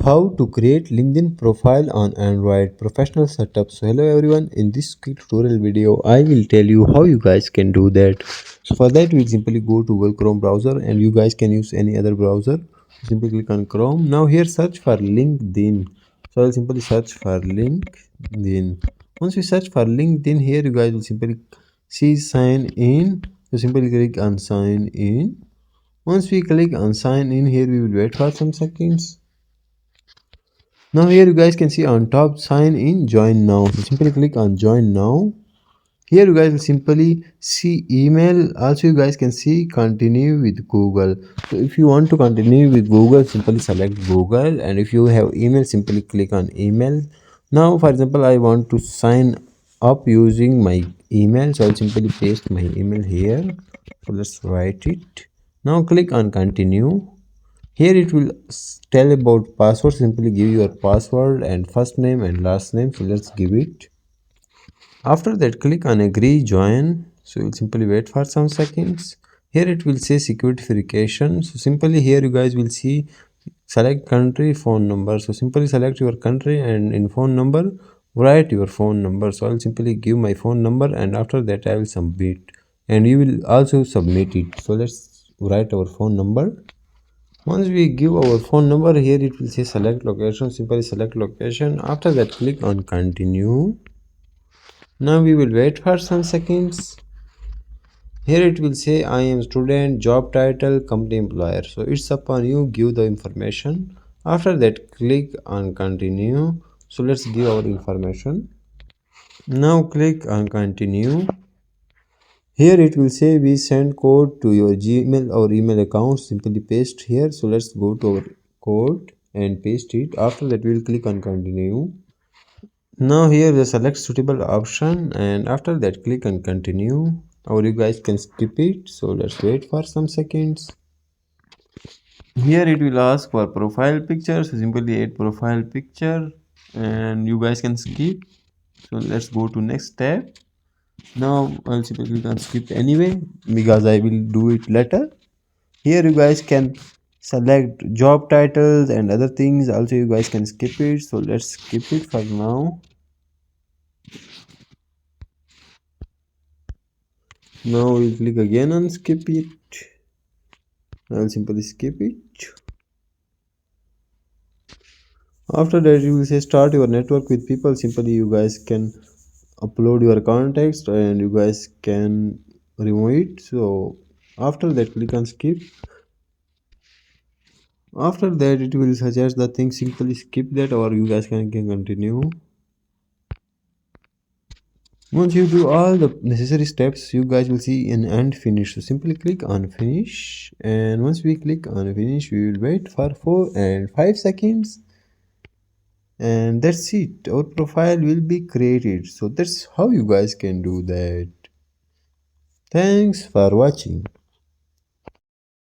How to create LinkedIn profile on Android professional setup. So hello everyone, in this quick tutorial video I will tell you how you guys can do that. So for that we'll simply go to Google Chrome browser, and you guys can use any other browser. Simply click on Chrome. Now here search for LinkedIn. So I'll simply search for LinkedIn. Once you search for LinkedIn, here you guys will simply see sign in. So simply click on sign in. Once we click on sign in, here we will wait for some seconds. Now here you guys can see on top sign in, join now. So simply click on join now. Here you guys will simply see email. Also you guys can see continue with Google. So if you want to continue with Google, simply select Google, and if you have email, simply click on email. Now for example, I want to sign up using my email, so I'll simply paste my email here. So let's write it. Now click on continue. Here it will tell about password. Simply give your password and first name and last name. So let's give it. After that, click on agree, join. So you'll simply wait for some seconds. Here it will say security verification. So simply here you guys will see select country, phone number. So simply select your country, and in phone number write your phone number. So I'll simply give my phone number, and after that I will submit, and you will also submit it. So let's write our phone number. Once we give our phone number, here it will say select location. Simply select location. After that, click on continue. Now we will wait for some seconds. Here it will say I am student, job title, company employer. So it's upon you, give the information. After that, click on continue. So let's give our information. Now click on continue. Here it will say we send code to your Gmail or email account. Simply paste here. So let's go to our code and paste it. After that we'll click on continue. Now here we select suitable option, and after that click on continue, or you guys can skip it. So let's wait for some seconds. Here it will ask for profile picture. So simply add profile picture, and you guys can skip. So let's go to next tab. Now I'll simply click on skip anyway because I will do it later. Here you guys can select job titles and other things. Also you guys can skip it. So let's skip it for now. Now we'll click again on skip it. I'll simply skip it. After that you will say start your network with people. Simply you guys can upload your context and you guys can remove it. So after that click on skip. After that it will suggest the thing. Simply skip that, or you guys can continue. Once you do all the necessary steps, you guys will see an end finish. So simply click on finish, and once we click on finish, we will wait for 4 and 5 seconds, and that's it. Our profile will be created. So that's how you guys can do that. Thanks for watching.